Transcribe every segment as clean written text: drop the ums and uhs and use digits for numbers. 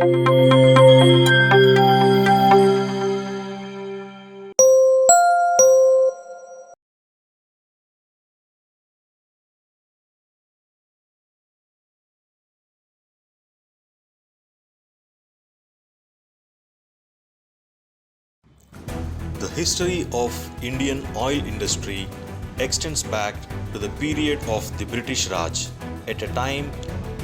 The history of Indian oil industry extends back to the period of the British Raj, at a time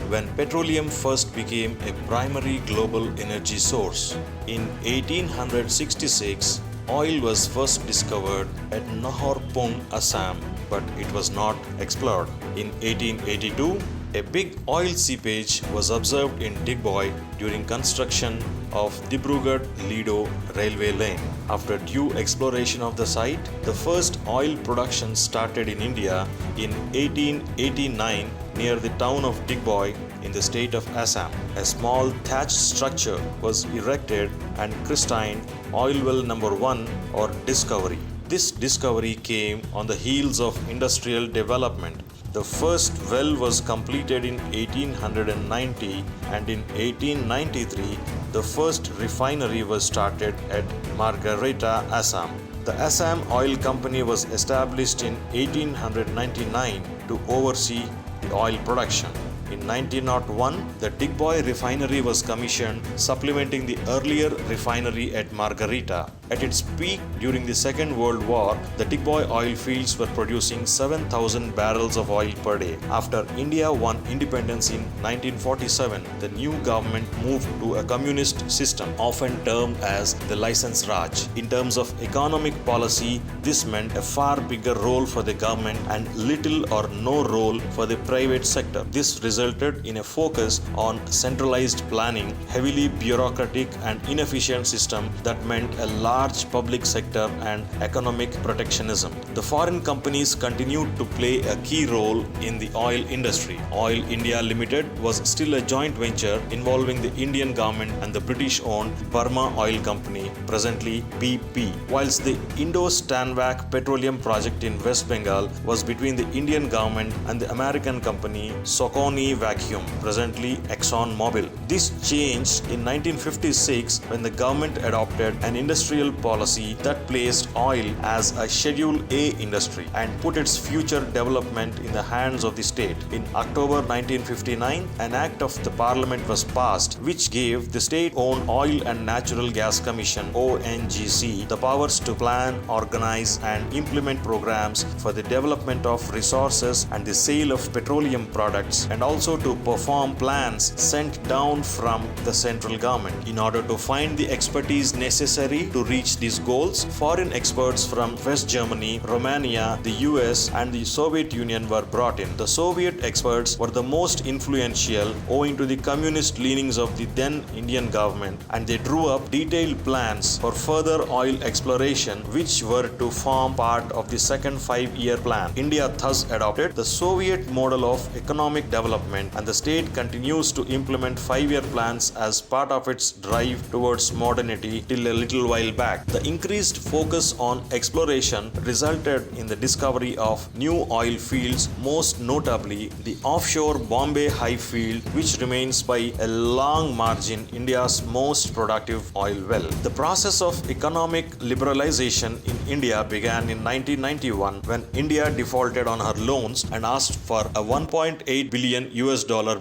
when petroleum first became a primary global energy source. In 1866, oil was first discovered at Naharpung, Assam, but it was not explored. In 1882, a big oil seepage was observed in Digboy during construction of Dibrugarh-Lido railway lane. After due exploration of the site, the first oil production started in India in 1889 near the town of Digboy in the state of Assam. A small thatched structure was erected and christened Oil Well Number 1 or Discovery. This discovery came on the heels of industrial development. The first well was completed in 1890, and in 1893 the first refinery was started at Margareta, Assam. The Assam Oil Company was established in 1899 to oversee the oil production. In 1901, the Digboy refinery was commissioned, supplementing the earlier refinery at Margareta. At its peak during the Second World War, the Digboy oil fields were producing 7,000 barrels of oil per day. After India won independence in 1947, the new government moved to a communist system, often termed as the License Raj. In terms of economic policy, this meant a far bigger role for the government and little or no role for the private sector. This resulted in a focus on centralized planning, heavily bureaucratic and inefficient system that meant a large public sector and economic protectionism. The foreign companies continued to play a key role in the oil industry. Oil India Limited was still a joint venture involving the Indian government and the British-owned Burma Oil Company, presently BP, whilst the Indo-Stanvac petroleum project in West Bengal was between the Indian government and the American company Socony Vacuum, presently Exxon Mobil. This changed in 1956 when the government adopted an industrial policy that placed oil as a Schedule A industry and put its future development in the hands of the state. In October 1959, an act of the parliament was passed which gave the state-owned Oil and Natural Gas Commission (ONGC) the powers to plan, organize and implement programs for the development of resources and the sale of petroleum products, and also to perform plans sent down from the central government. In order to find the expertise necessary to reach these goals, foreign experts from West Germany, Romania, the US and the Soviet Union were brought in. The Soviet experts were the most influential owing to the communist leanings of the then Indian government, and they drew up detailed plans for further oil exploration which were to form part of the second 5-year plan. India thus adopted the Soviet model of economic development, and the state continues to implement 5-year plans as part of its drive towards modernity till a little while back. The increased focus on exploration resulted in the discovery of new oil fields, most notably the offshore Bombay High field, which remains by a long margin India's most productive oil well. The process of economic liberalization in India began in 1991 when India defaulted on her loans and asked for a $1.8 billion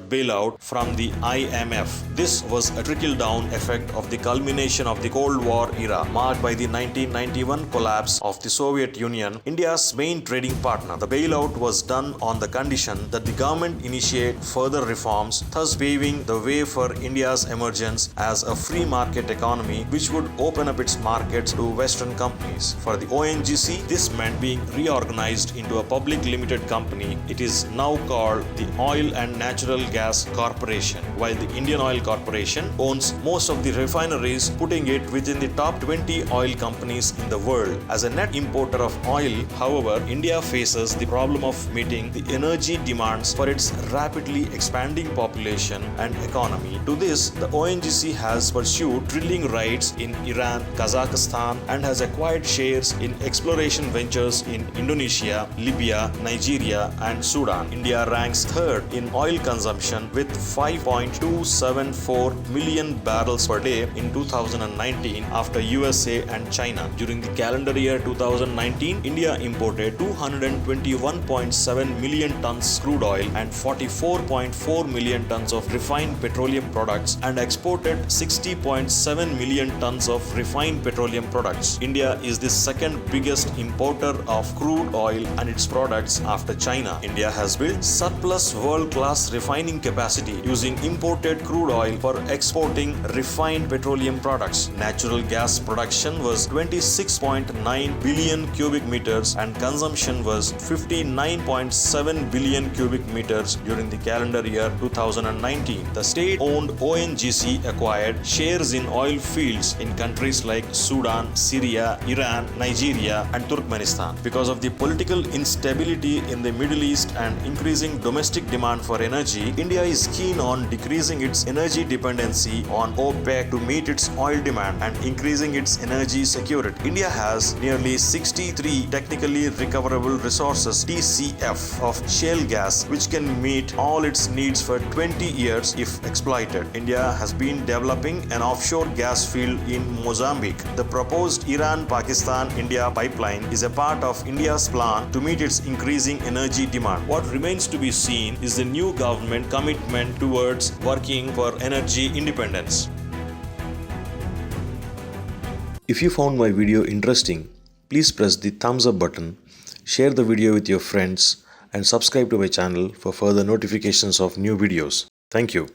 bailout from the IMF. This was a trickle-down effect of the culmination of the Cold War era, marked by the 1991 collapse of the Soviet Union, India's main trading partner. The bailout was done on the condition that the government initiate further reforms, thus paving the way for India's emergence as a free market economy which would open up its markets to Western companies. For the ONGC, this meant being reorganized into a public limited company. It is now called the Oil and Natural Gas Corporation, while the Indian Oil Corporation owns most of the refineries, putting it within the top 20 oil companies in the world. As a net importer of oil, however, India faces the problem of meeting the energy demands for its rapidly expanding population and economy. To this, the ONGC has pursued drilling rights in Iran, Kazakhstan, and has acquired shares in exploration ventures in Indonesia, Libya, Nigeria, and Sudan. India ranks third in in oil consumption with 5.274 million barrels per day in 2019 after USA and China. During the calendar year 2019, India imported 221.7 million tons crude oil and 44.4 million tons of refined petroleum products and exported 60.7 million tons of refined petroleum products. India is the second biggest importer of crude oil and its products after China. India has built surplus world-class refining capacity using imported crude oil for exporting refined petroleum products. Natural gas production was 26.9 billion cubic meters and consumption was 59.7 billion cubic meters during the calendar year 2019. The state-owned ONGC acquired shares in oil fields in countries like Sudan, Syria, Iran, Nigeria, and Turkmenistan. Because of the political instability in the Middle East and increasing domestic demand for energy, India is keen on decreasing its energy dependency on OPEC to meet its oil demand and increasing its energy security. India has nearly 63 technically recoverable resources (TCF) of shale gas which can meet all its needs for 20 years if exploited. India has been developing an offshore gas field in Mozambique. The proposed Iran-Pakistan-India pipeline is a part of India's plan to meet its increasing energy demand. What remains to be seen is the new government commitment towards working for energy independence. If you found my video interesting, please press the thumbs up button, share the video with your friends, and subscribe to my channel for further notifications of new videos. Thank you.